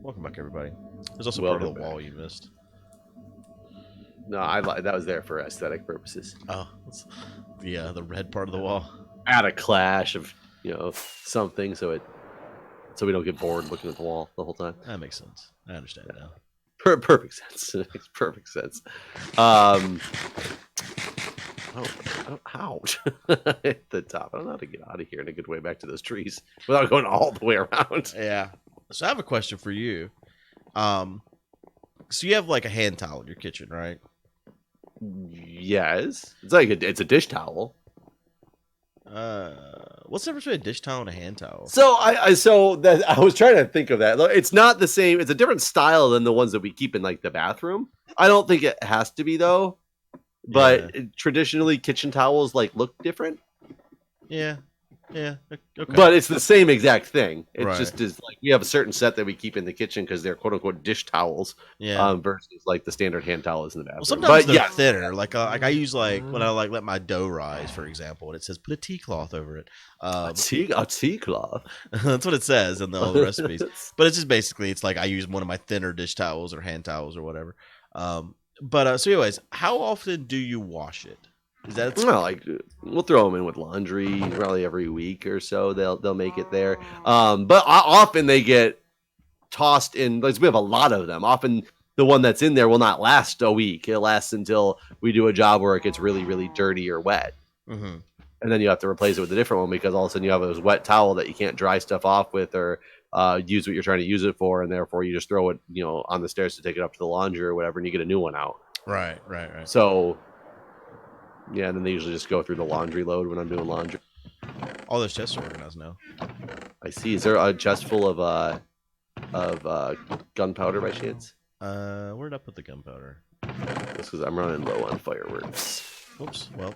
Welcome back, everybody. There's also part Welcome of the back. wall you missed. No, that was there for aesthetic purposes. Oh, that's the red part of the wall. Add a clash of something so we don't get bored looking at the wall the whole time. That makes sense. I understand now. Perfect sense. It makes perfect sense. Ouch. At the top. I don't know how to get out of here in a good way back to those trees without going all the way around. Yeah. So I have a question for you. So you have like a hand towel in your kitchen, right? Yes. It's a dish towel. What's the difference between a dish towel and a hand towel? So I was trying to think of that. It's not the same. It's a different style than the ones that we keep in like the bathroom. I don't think it has to be though. But traditionally, kitchen towels like look different. Yeah. Okay. But it's the same exact thing. It Right. just is like we have a certain set that we keep in the kitchen because they're quote unquote dish towels. Yeah. Versus like the standard hand towel is in the bathroom. Well, sometimes but they're thinner. Like I use when I let my dough rise, for example, and it says put a tea cloth over it. A tea cloth. That's what it says in all the recipes. But it's just basically it's like I use one of my thinner dish towels or hand towels or whatever. So anyways, how often do you wash it? Is that like we'll throw them in with laundry probably every week or so. They'll make it there. But often they get tossed in. Like we have a lot of them. Often the one that's in there will not last a week. It lasts until we do a job where it gets really, really dirty or wet. Mm-hmm. And then you have to replace it with a different one because all of a sudden you have a wet towel that you can't dry stuff off with or use what you're trying to use it for, and therefore you just throw it, on the stairs to take it up to the laundry or whatever, and you get a new one out. Right. So, yeah, and then they usually just go through the laundry load when I'm doing laundry. All those chests are organized now. I see. Is there a chest full of gunpowder by chance? Where'd I put the gunpowder? That's because I'm running low on fireworks. Oops. Well,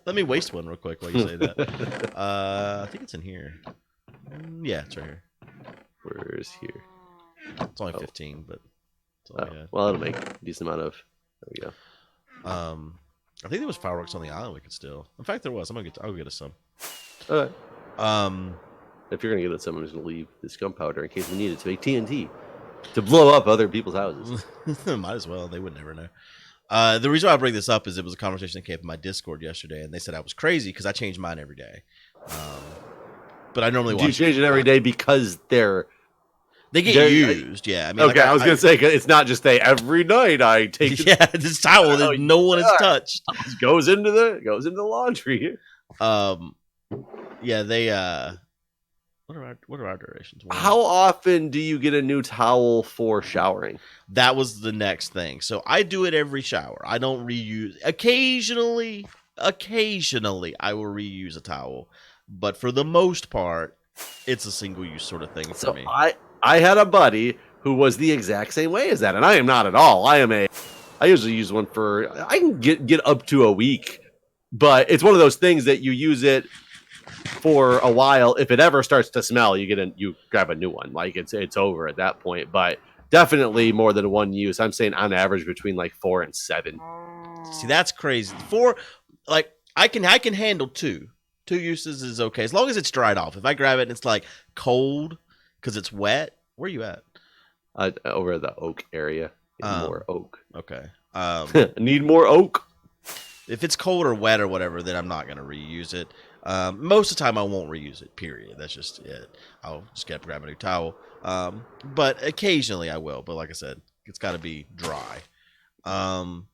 let me waste one real quick while you say that. I think it's in here. Yeah, it's right here. Where's here? It's only 15, but it's all I had. Well, it'll make a decent amount of. There we go. I think there was fireworks on the island we could steal. In fact, there was. I'll get us some. Okay. If you're gonna get us some, I'm just gonna leave this gunpowder in case we need it to make TNT to blow up other people's houses. Might as well. They would never know. The reason why I bring this up is it was a conversation that came up in my Discord yesterday, and they said I was crazy because I change mine every day. But I normally Do you change it every day because they get used? Yeah. I mean, okay, I was gonna say it's not just every night I take. This towel that no one has touched goes into the laundry. Yeah, they. What are our durations? How often do you get a new towel for showering? That was the next thing. So I do it every shower. I don't reuse. Occasionally, I will reuse a towel, but for the most part, it's a single-use sort of thing for me. I had a buddy who was the exact same way as that, and I am not at all. I usually use one I can get up to a week, but it's one of those things that you use it for a while. If it ever starts to smell, you grab a new one. Like it's over at that point. But definitely more than one use. I'm saying on average between like 4 and 7. See, that's crazy. 4, like I can handle 2. 2 uses is okay as long as it's dried off. If I grab it and it's like cold because it's wet, where are you at? Over the oak area. More oak. Okay. Need more oak. If it's cold or wet or whatever, then I'm not gonna reuse it. Most of the time, I won't reuse it. Period. That's just it. I'll just grab a new towel. But occasionally I will. But like I said, it's got to be dry. But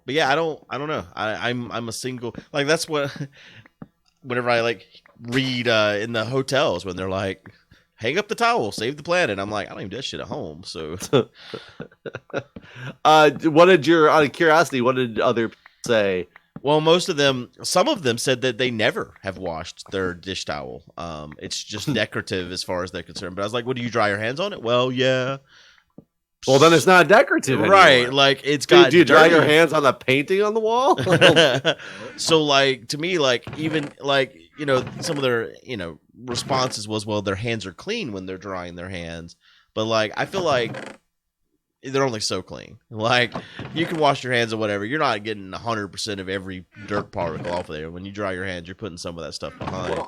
yeah, I don't know. I'm a single. Like that's what. Whenever I read in the hotels when they're like, hang up the towel, save the planet. I'm like, I don't even do that shit at home. So, out of curiosity, what did other people say? Well, some of them said that they never have washed their dish towel. It's just decorative as far as they're concerned. But I was like, well, do you dry your hands on it? Well, yeah. Well, then it's not decorative anymore. Right. Like it's got. Do you dry your hands on the painting on the wall? So to me, even some of their, responses was, well, their hands are clean when they're drying their hands. But I feel like they're only so clean. Like you can wash your hands or whatever. You're not getting 100% of every dirt particle off of there. When you dry your hands, you're putting some of that stuff behind.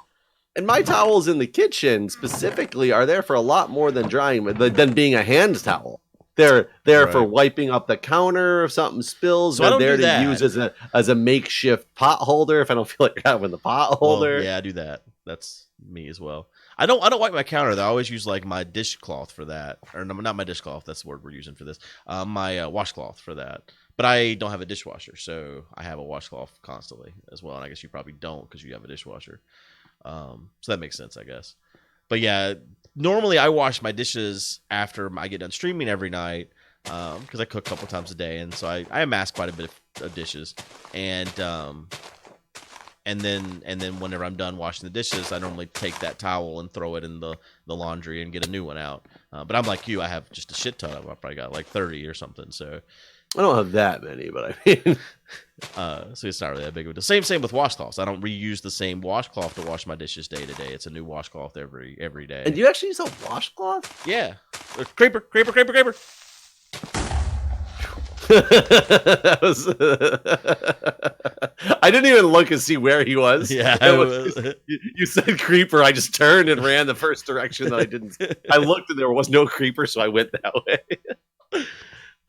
And my towels in the kitchen specifically are there for a lot more than drying, than being a hand towel. They're there for Right. wiping up the counter if something spills. So I They're don't there do to use that. as a makeshift pot holder if I don't feel like having the pot Well, holder. yeah, I do that. That's me as well. I don't wipe my counter though. I always use like my dishcloth for that, or no, not my dishcloth. That's the word we're using for this. My washcloth for that. But I don't have a dishwasher, so I have a washcloth constantly as well. And I guess you probably don't because you have a dishwasher. So that makes sense, I guess. But yeah, normally I wash my dishes after I get done streaming every night because I cook a couple times a day, and so I amass quite a bit of dishes, and and then whenever I'm done washing the dishes, I normally take that towel and throw it in the laundry and get a new one out. But I'm like you, I have just a shit ton of them. I probably got like 30 or something. So I don't have that many, but I mean, so it's not really that big of a deal. Same with washcloths. I don't reuse the same washcloth to wash my dishes day to day. It's a new washcloth every day. and do you actually use a washcloth? Yeah, creeper. That was, I didn't even look and see where he was. Yeah, You said creeper. I just turned and ran the first direction that I didn't. I looked and there was no creeper, so I went that way.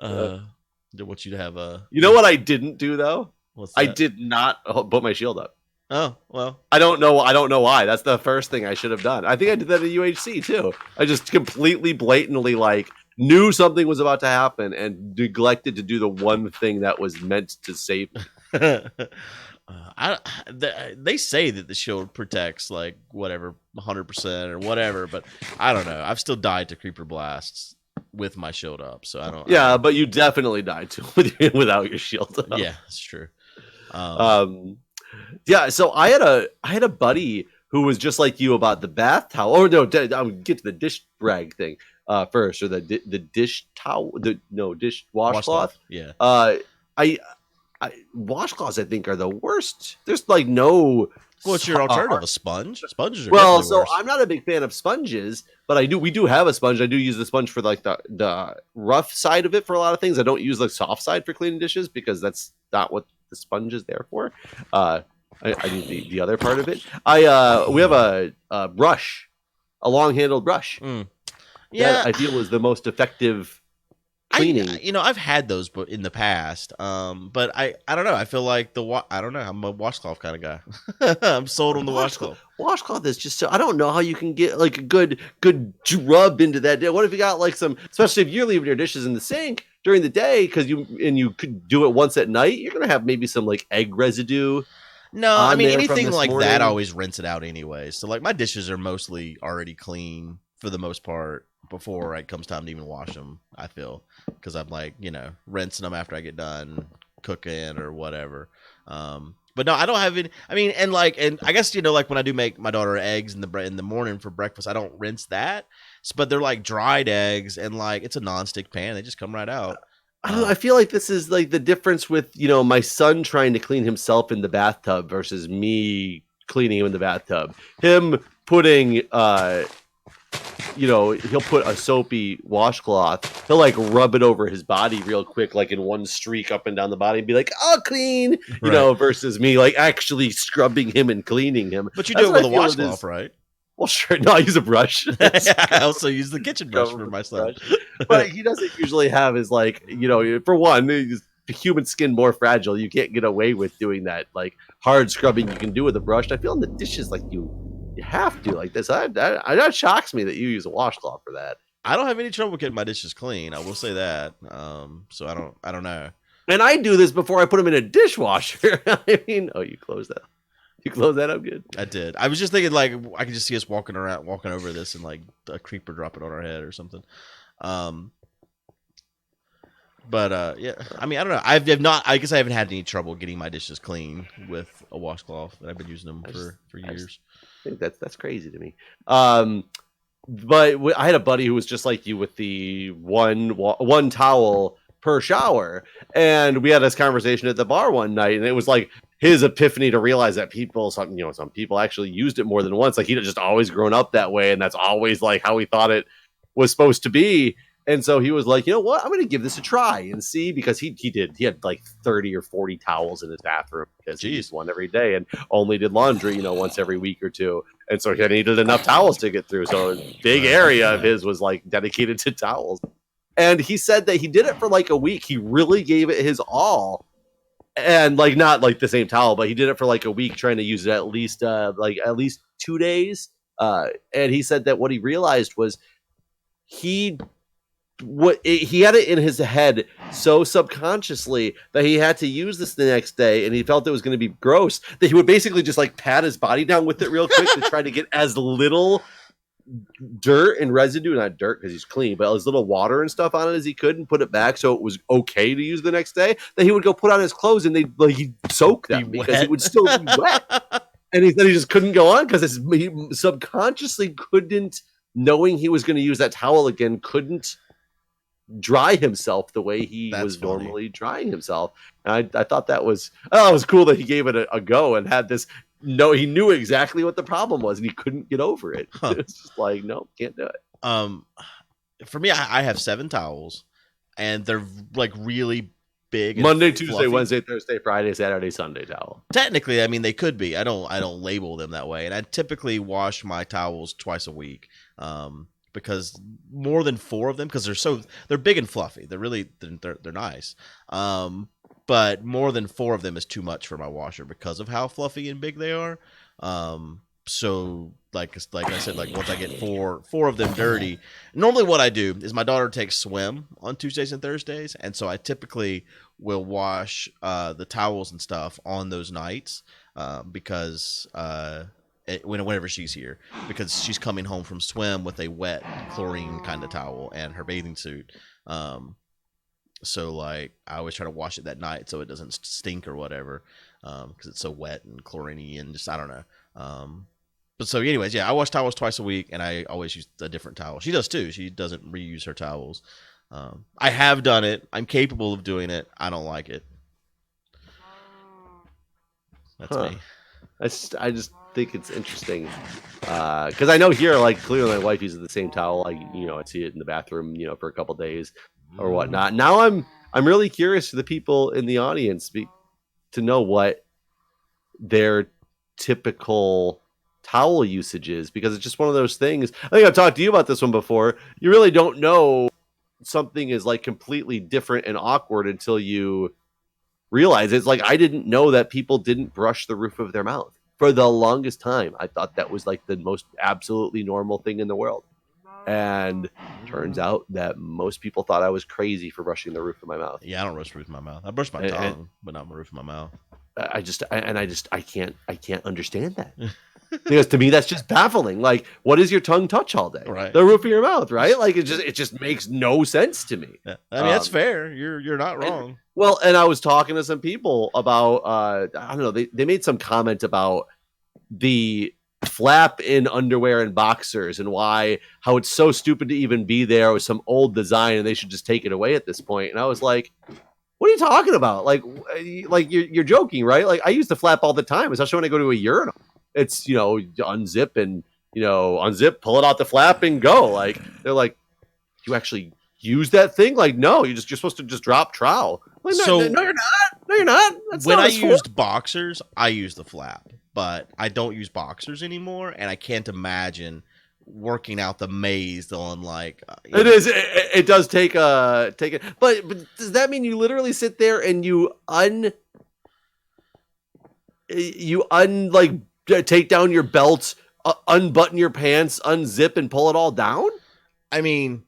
I want you to have a. You know what I didn't do though? What's that? I did not put my shield up. Oh well. I don't know why. That's the first thing I should have done. I think I did that at UHC too. I just completely blatantly like knew something was about to happen and neglected to do the one thing that was meant to save me. They say that the shield protects like whatever 100% or whatever, but I don't know. I've still died to creeper blasts with my shield up, so I don't. Yeah, but you definitely died too without your shield up. Yeah, that's true. Yeah. So I had a buddy who was just like you about the bath towel. Oh no, I'll get to the dish rag thing first, or the dish towel. Dish washcloth. Yeah. I washcloths I think are the worst. There's like no. What's your alternative? A sponge? Sponges are Well, definitely so worse. I'm not a big fan of sponges, but we do have a sponge. I do use the sponge for like the rough side of it for a lot of things. I don't use the soft side for cleaning dishes because that's not what the sponge is there for. I need the other part of it. We have a brush, a long handled brush. Yeah, that I feel is the most effective cleaning. I've had those in the past, but I don't know. I feel like I don't know. I'm a washcloth kind of guy. I'm sold on the washcloth. Washcloth is just so. I don't know how you can get like a good rub into that. What if you got like some, especially if you're leaving your dishes in the sink during the day because you could do it once at night. You're gonna have maybe some like egg residue. No, I mean anything like morning. that. I always rinse it out anyway. So like my dishes are mostly already clean for the most part before it comes time to even wash them. I feel because I'm like rinsing them after I get done cooking or whatever. But no, I don't have any. I mean, and I guess like when I do make my daughter eggs in the morning for breakfast, I don't rinse that. But they're like dried eggs, and like it's a nonstick pan; they just come right out. I don't know. I feel like this is like the difference with my son trying to clean himself in the bathtub versus me cleaning him in the bathtub. Him putting he'll put a soapy washcloth. He'll like rub it over his body real quick, like in one streak up and down the body, and be like, "Oh, clean," versus me like actually scrubbing him and cleaning him. But you do it with a washcloth, right? Well, sure. No, I use a brush. I also use the kitchen brush for my son. But he doesn't usually have his for one, the human skin more fragile. You can't get away with doing that like hard scrubbing you can do with a brush. I feel in the dishes like you have to like this. That shocks me that you use a washcloth for that. I don't have any trouble getting my dishes clean. I will say that. So I don't know. And I do this before I put them in a dishwasher. I mean, you close that. You close that up good. I did. I was just thinking like I could just see us walking over this and like a creeper dropping on our head or something. But yeah, I mean I don't know. I've not. I guess I haven't had any trouble getting my dishes clean with a washcloth, and I've been using them for years. I think that's crazy to me. But I had a buddy who was just like you with the one towel per shower, and we had this conversation at the bar one night, and it was like his epiphany to realize that some people actually used it more than once. Like he'd just always grown up that way, and that's always like how he thought it was supposed to be. And so he was like, you know what? I'm going to give this a try and see, because he had like 30 or 40 towels in his bathroom because he used one every day and only did laundry, once every week or two. And so he needed enough towels to get through. So a big area of his was like dedicated to towels. And he said that he did it for like a week. He really gave it his all. And like, not like the same towel, but he did it for like a week, trying to use it at least 2 days. And he said that what he realized was he had it in his head so subconsciously that he had to use this the next day, and he felt it was going to be gross, that he would basically just like pat his body down with it real quick to try to get as little dirt and residue, not dirt because he's clean, but as little water and stuff on it as he could, and put it back so it was okay to use the next day. Then he would go put on his clothes and he'd soak them because it would still be wet. And he said he just couldn't go on because he subconsciously couldn't, knowing he was going to use that towel again, couldn't dry himself the way he was normally drying himself. And I thought that was cool that he gave it a go and had this. No, he knew exactly what the problem was and he couldn't get over it. It's just like, no, can't do it. For me, I have 7 towels, and they're like really big. Monday, Tuesday, Wednesday, Thursday, Friday, Saturday, Sunday towel. Technically, I mean, they could be. I don't label them that way, and I typically wash my towels twice a week. Because more than 4 of them, because they're big and fluffy. They're nice. But more than 4 of them is too much for my washer because of how fluffy and big they are. So like I said, like once I get four of them dirty, normally what I do is my daughter takes swim on Tuesdays and Thursdays, and so I typically will wash the towels and stuff on those nights because whenever she's here, because she's coming home from swim with a wet chlorine kind of towel and her bathing suit. So like I always try to wash it that night so it doesn't stink or whatever, because it's so wet and chlorine and just I don't know. But so anyways, yeah, I wash towels twice a week, and I always use a different towel. She does too. She doesn't reuse her towels. I have done it. I'm capable of doing it. I don't like it. That's me. I just think it's interesting because I know here, like, clearly my wife uses the same towel. I see it in the bathroom, for a couple days or whatnot. Now I'm really curious for the people in the audience to know what their typical towel usage is, because it's just one of those things. I think I've talked to you about this one before. You really don't know something is like completely different and awkward until you realize it. It's like I didn't know that people didn't brush the roof of their mouth. For the longest time, I thought that was like the most absolutely normal thing in the world. And turns out that most people thought I was crazy for brushing the roof of my mouth. Yeah, I don't brush the roof of my mouth. I brush my tongue, but not my roof of my mouth. I can't understand that. Because to me, that's just baffling. Like, what does your tongue touch all day? Right. The roof of your mouth, right? Like, it just makes no sense to me. Yeah. I mean, that's fair. You're not wrong. And I was talking to some people about, I don't know, they made some comment about the flap in underwear and boxers and how it's so stupid to even be there with some old design and they should just take it away at this point. And I was like, what are you talking about? Like you're joking, right? Like, I use the flap all the time, especially when I go to a urinal. It's, unzip and, unzip, pull it out the flap and go. Like, they're like, you actually use that thing? Like, no, you're supposed to just drop trowel. Like, no, you're not. No, you're not. That's when not I used boxers, I used the flap, but I don't use boxers anymore. And I can't imagine working out the maze on like, it does take it. But does that mean you literally sit there and you take down your belt, unbutton your pants, unzip, and pull it all down? I mean,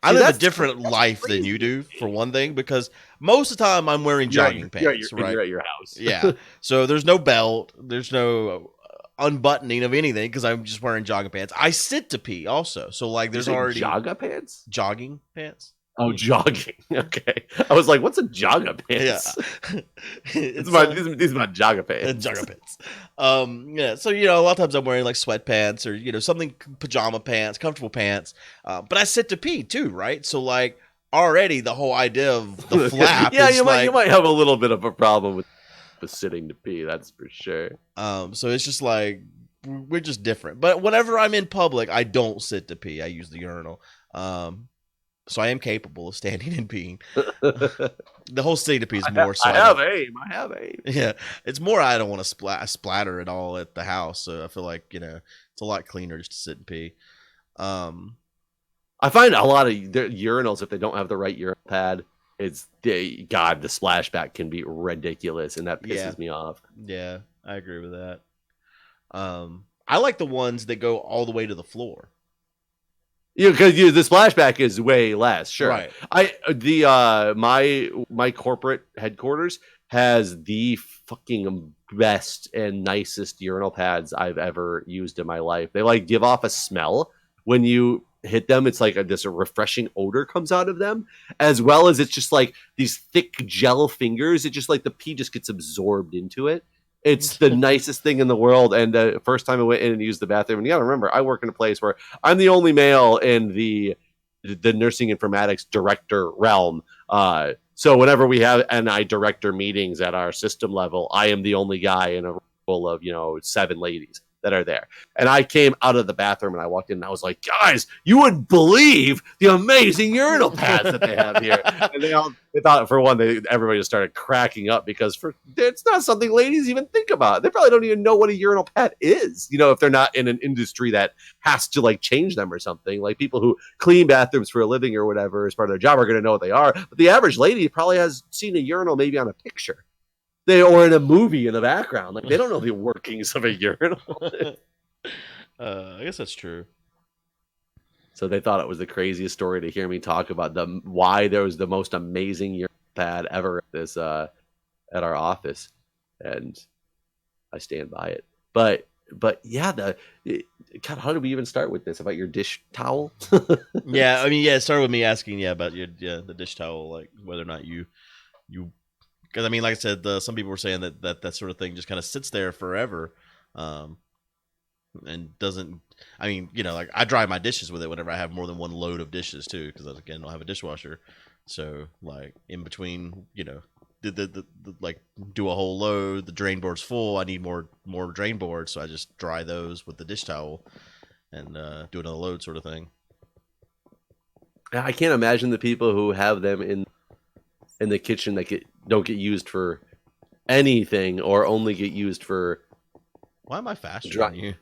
I live a different life than you do, for one thing, because most of the time I'm wearing jogging pants. You're at your house. Yeah. So there's no belt. There's no unbuttoning of anything because I'm just wearing jogging pants. I sit to pee also. So like there's already jogging pants. Oh, jogging. Okay. I was like, what's a jogger pants? Yeah. These are my jogger pants. Jogger pants. Yeah. So, a lot of times I'm wearing like sweatpants or, something, pajama pants, comfortable pants. But I sit to pee too, right? So like already the whole idea of the flap. Yeah, you might have a little bit of a problem with sitting to pee. That's for sure. So it's just like, we're just different. But whenever I'm in public, I don't sit to pee. I use the urinal. so I am capable of standing and peeing. The whole centipede is more so I have aim. I have aim. yeah, it's more I don't want to splatter it all at the house. So I feel like it's a lot cleaner just to sit and pee. Um, I find a lot of urinals, if they don't have the right urinal pad, the splashback can be ridiculous, and that pisses me off. Yeah, I agree with that. I like the ones that go all the way to the floor. Because the splashback is way less. Sure, right. My corporate headquarters has the fucking best and nicest urinal pads I've ever used in my life. They like give off a smell when you hit them. It's like this refreshing odor comes out of them, as well as it's just like these thick gel fingers. It just like the pee just gets absorbed into it. It's the nicest thing in the world. And the first time I went in and used the bathroom, and you gotta remember, I work in a place where I'm the only male in the nursing informatics director realm. So whenever we have NI director meetings at our system level, I am the only guy in a room of 7 ladies that are there. And I came out of the bathroom and I walked in and I was like, guys, you wouldn't believe the amazing urinal pads that they have here. And they thought, for one, everybody just started cracking up because it's not something ladies even think about. They probably don't even know what a urinal pad is, if they're not in an industry that has to like change them or something. Like people who clean bathrooms for a living or whatever as part of their job are going to know what they are. But the average lady probably has seen a urinal maybe on a picture. Or in a movie in the background. Like they don't know the workings of a urinal. I guess that's true. So they thought it was the craziest story to hear me talk about why there was the most amazing urinal pad ever at our office, and I stand by it. But yeah, God, how did we even start with this about your dish towel? Yeah, I mean, it started with me asking about the dish towel, like whether or not you. Because I mean, like I said, some people were saying that sort of thing just kind of sits there forever, and doesn't. I mean, like I dry my dishes with it whenever I have more than one load of dishes too, because again, I don't have a dishwasher. So like in between, the like do a whole load. The drain board's full. I need more drain boards, so I just dry those with the dish towel and do another load sort of thing. I can't imagine the people who have them in the kitchen that don't get used for anything or only get used for. Why am I faster than you?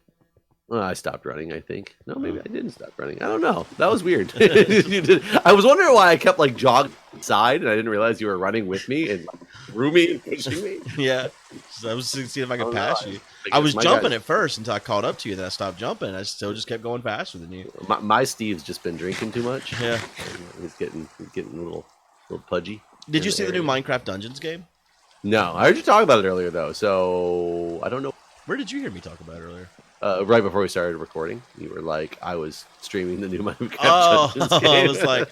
Well, I stopped running, I think. No, maybe I didn't stop running. I don't know. That was weird. I was wondering why I kept like jogging inside and I didn't realize you were running with me and through me and pushing me. Yeah. So I was seeing if I could pass you. I was jumping at first until I caught up to you, then I stopped jumping. I still just kept going faster than you. My Steve's just been drinking too much. Yeah. He's getting a little pudgy. Did you see the new Minecraft Dungeons game? No, I heard you talk about it earlier though, so I don't know. Where did you hear me talk about it earlier? Right before we started recording, you were like, I was streaming the new Minecraft Dungeons game. I was like,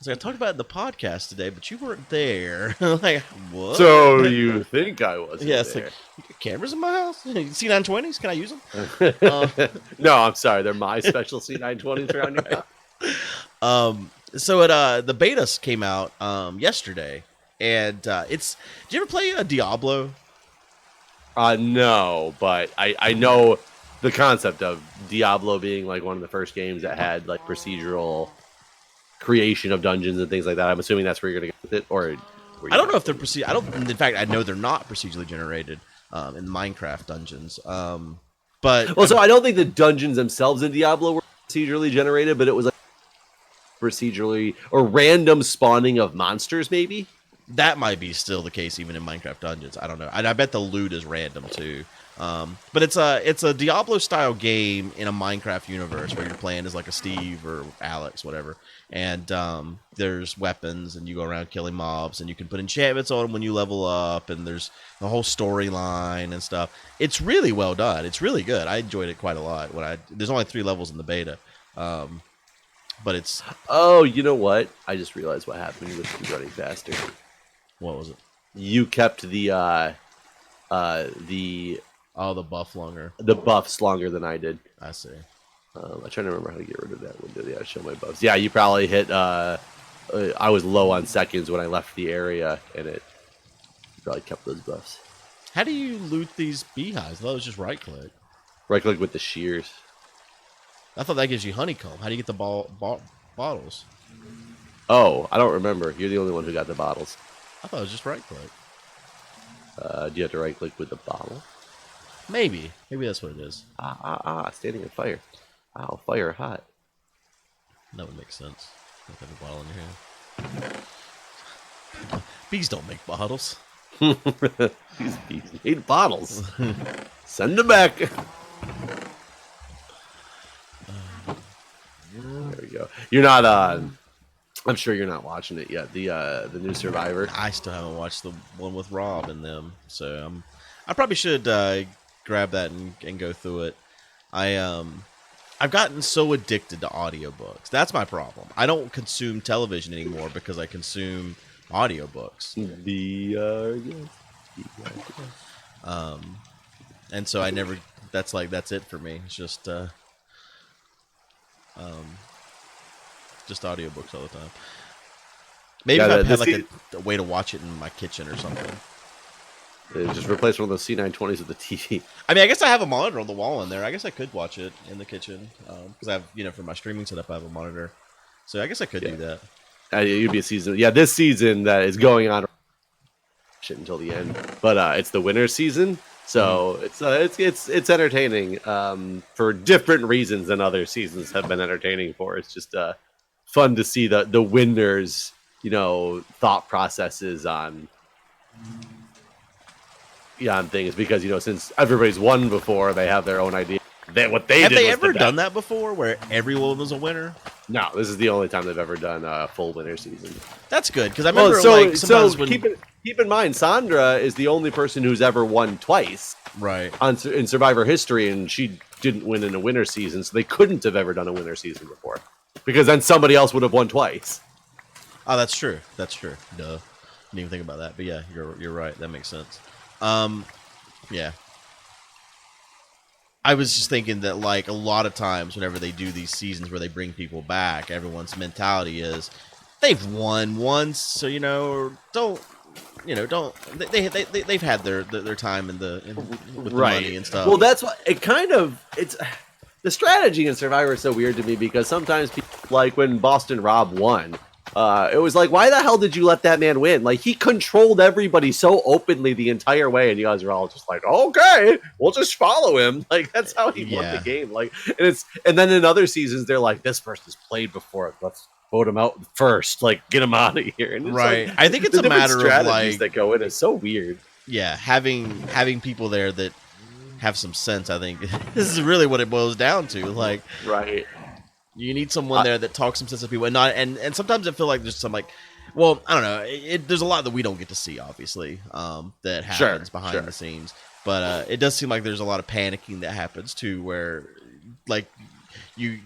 I talked about it in the podcast today, but you weren't there. Like, what? So you think I wasn't it's there? Like, you got cameras in my house? C920s? Can I use them? No, I'm sorry. They're my special C920s around here. So the betas came out yesterday, and did you ever play a Diablo? No, but I know the concept of Diablo being like one of the first games that had like procedural creation of dungeons and things like that. I'm assuming that's where you're gonna get with it, or I don't know if they're I don't. In fact, I know they're not procedurally generated in Minecraft dungeons. But so I don't think the dungeons themselves in Diablo were procedurally generated, but it was like procedurally or random spawning of monsters, maybe. That might be still the case even in Minecraft Dungeons. I don't know. I bet the loot is random too. But it's a Diablo style game in a Minecraft universe where you're playing as like a Steve or Alex, whatever. And there's weapons, and you go around killing mobs, and you can put enchantments on them when you level up. And there's the whole storyline and stuff. It's really well done. It's really good. I enjoyed it quite a lot. There's only 3 levels in the beta. But it's. Oh, you know what? I just realized what happened with you running faster. What was it? You kept the buff longer. The buffs longer than I did. I see. I'm trying to remember how to get rid of that window. Yeah, show my buffs. Yeah, you probably hit. I was low on seconds when I left the area, and you probably kept those buffs. How do you loot these beehives? I thought it was just right click. Right click with the shears. I thought that gives you honeycomb. How do you get the bottles? Oh, I don't remember. You're the only one who got the bottles. I thought it was just right click. Do you have to right click with the bottle? Maybe that's what it is. Standing in fire. Ow, fire hot. That would make sense. Don't have a bottle in your hand. Bees don't make bottles. These bees need bottles. Send them back. There we go. You're not I'm sure you're not watching it yet. The new Survivor. I still haven't watched the one with Rob and them, so I probably should grab that and go through it. I've gotten so addicted to audiobooks. That's my problem. I don't consume television anymore because I consume audiobooks. And so I never. That's it for me. It's just audiobooks all the time. Maybe if I had like a way to watch it in my kitchen or something. Just replace one of those C920s with a TV. I mean, I guess I have a monitor on the wall in there. I guess I could watch it in the kitchen because I have, for my streaming setup, I have a monitor. So I guess I could do that. You'd be a season. Yeah, this season that is going on until the end, but it's the winter season, so it's entertaining for different reasons than other seasons have been entertaining for. It's just fun to see the winners, thought processes on things because since everybody's won before, they have their own idea. Have they ever done that before, where everyone was a winner? No, this is the only time they've ever done a full winter season. That's good because I remember sometimes when keep in mind, Sandra is the only person who's ever won twice, right, in Survivor history, and she didn't win in a winter season, so they couldn't have ever done a winter season before because then somebody else would have won twice. Oh, that's true. Duh, didn't even think about that. But yeah, you're right. That makes sense. Yeah. I was just thinking that, like, a lot of times whenever they do these seasons where they bring people back, everyone's mentality is they've won once, so they've had their time with the money and stuff. Well, that's what it's the strategy in Survivor is so weird to me because sometimes people, like when Boston Rob won, it was like, why the hell did you let that man win? Like, he controlled everybody so openly the entire way, and you guys are all just like, okay, we'll just follow him. Like, that's how he won the game. Like, and then in other seasons, they're like, this person's played before. Let's vote him out first. Like, get him out of here. And right. Like, I think it's a matter of like that go in. It's so weird. Yeah, having people there that have some sense. I think this is really what it boils down to. Like, right. You need someone there that talks some sense to people, and sometimes I feel like there's some I don't know. There's a lot that we don't get to see, obviously, that happens behind the scenes. But it does seem like there's a lot of panicking that happens too, where like you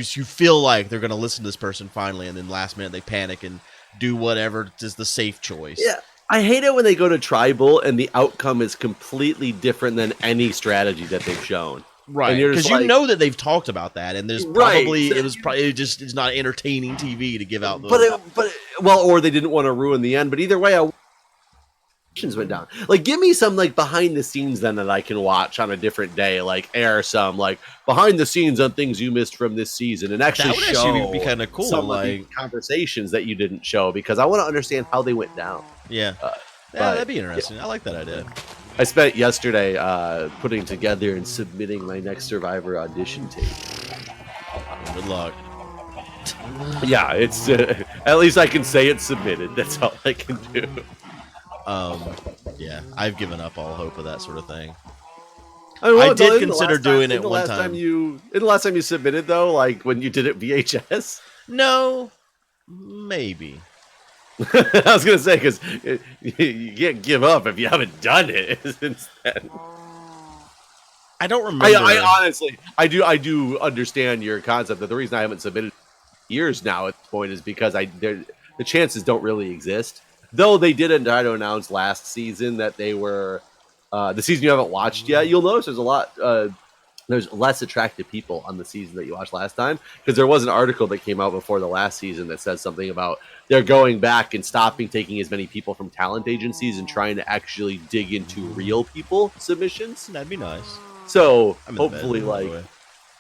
feel like they're gonna listen to this person finally, and then last minute they panic and do whatever is the safe choice. Yeah. I hate it when they go to tribal and the outcome is completely different than any strategy that they've shown. Right, because you know that they've talked about that, and there's probably it's not entertaining TV to give out the. Or they didn't want to ruin the end. But either way, went down. Like, give me some like behind the scenes then that I can watch on a different day. Like, air some like behind the scenes on things you missed from this season, and actually that would show be kind of cool. Some of the conversations that you didn't show because I want to understand how they went down. Yeah, that'd be interesting. I like that idea. I spent yesterday putting together and submitting my next Survivor audition tape. Good luck. Yeah, it's at least I can say it's submitted. That's all I can do. Yeah, I've given up all hope of that sort of thing. I did consider doing it one time. In the last time you submitted, though, like when you did it VHS? No, maybe. I was gonna say because you can't give up if you haven't done it. I don't remember. I honestly, I do understand your concept. That the reason I haven't submitted years now at this point is because the chances don't really exist. Though they did try to announce last season that they were the season you haven't watched yet. You'll notice there's a lot. There's less attractive people on the season that you watched last time because there was an article that came out before the last season that says something about they're going back and stopping taking as many people from talent agencies and trying to actually dig into real people submissions. That'd be nice. So hopefully, like,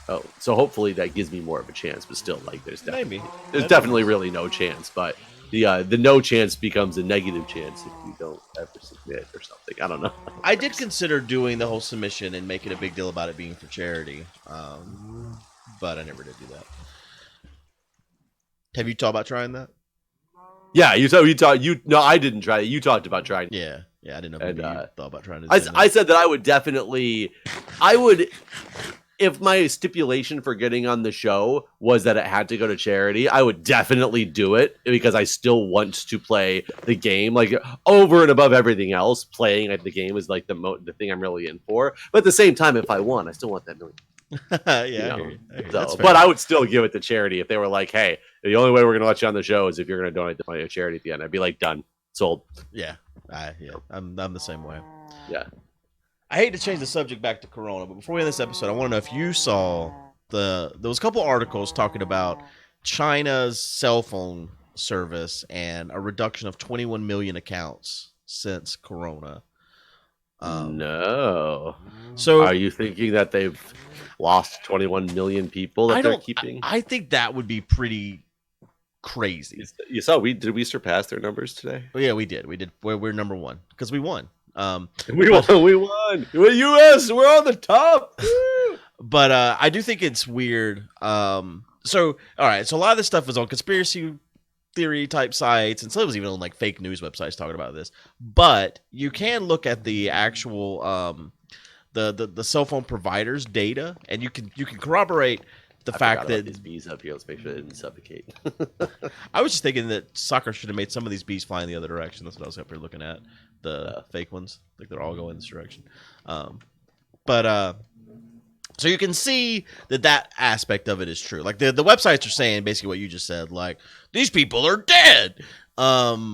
Oh, so hopefully that gives me more of a chance, but still, like, there's Maybe. definitely really no chance. But the no chance becomes a negative chance if you don't ever submit or something. I don't know. I did consider doing the whole submission and making a big deal about it being for charity, but I never did do that. Have you thought about trying that? Yeah, no, I didn't try it. You talked about trying. Yeah, I didn't know. And Maybe you thought about trying to. I said that I would, if my stipulation for getting on the show was that it had to go to charity, I would definitely do it because I still want to play the game, like over and above everything else. Playing at the game is like the thing I'm really in for. But at the same time, if I won, I still want that million. Yeah, You know? I hear you. So, but I would still give it to charity if they were like, "Hey, the only way we're going to let you on the show is if you're going to donate the money to charity at the end." I'd be like, "Done, sold." Yeah, I'm the same way. Yeah. I hate to change the subject back to Corona, but before we end this episode, I want to know if you saw there was a couple articles talking about China's cell phone service and a reduction of 21 million accounts since Corona. No. So are you thinking that they've lost 21 million people that they're keeping? I think that would be pretty crazy. You saw did we surpass their numbers today? Oh, yeah, we did. We're number one because we won. We won. We're US. We're on the top. But I do think it's weird. So all right, so a lot of this stuff is on conspiracy theory type sites, and some it was even on like fake news websites talking about this. But you can look at the actual the cell phone providers data, and you can corroborate the fact that these bees up here. Let's make sure they didn't suffocate. I was just thinking that soccer should have made some of these bees fly in the other direction. That's what I was up here looking at. The fake ones, like they're all going this direction. So you can see that aspect of it is true. Like the websites are saying basically what you just said. Like these people are dead. But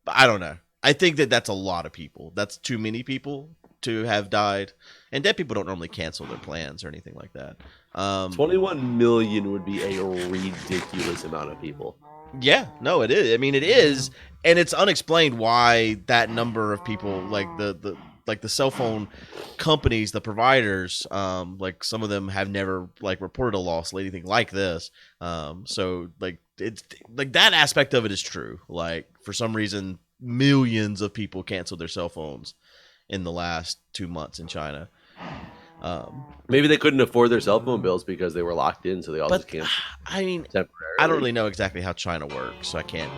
I don't know. I think that's a lot of people. That's too many people to have died. And dead people don't normally cancel their plans or anything like that. 21 million would be a ridiculous amount of people. Yeah, no, it is. I mean, it is, and it's unexplained why that number of people, like the cell phone companies, the providers, like some of them have never like reported a loss or anything like this. So like it's like that aspect of it is true. Like for some reason, millions of people canceled their cell phones in the last 2 months in China. Maybe they couldn't afford their cell phone bills because they were locked in, so they all just canceled. I mean, temporarily. I don't really know exactly how China works, so I can't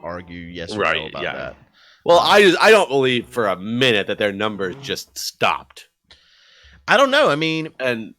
argue yes or no about that. Well, I don't believe for a minute that their numbers just stopped. I don't know. I mean, and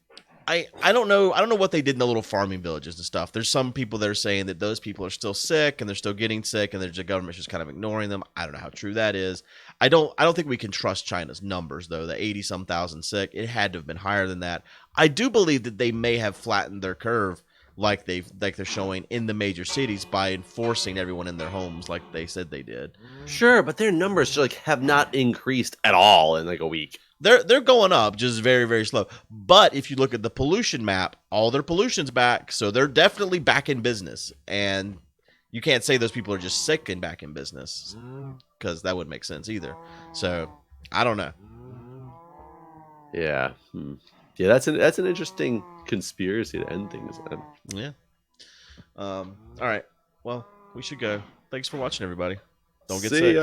I don't know. I don't know what they did in the little farming villages and stuff. There's some people that are saying that those people are still sick and they're still getting sick, and the government's just kind of ignoring them. I don't know how true that is. I don't think we can trust China's numbers though. The 80-some thousand sick, it had to have been higher than that. I do believe that they may have flattened their curve, like they're showing in the major cities by enforcing everyone in their homes, like they said they did. Sure, but their numbers like have not increased at all in like a week. They're going up, just very, very slow. But if you look at the pollution map, all their pollution's back, so they're definitely back in business. And you can't say those people are just sick and back in business, because that wouldn't make sense either. So I don't know. Yeah, yeah, that's an interesting conspiracy to end things on. Yeah. All right. Well, we should go. Thanks for watching, everybody. Don't get sick.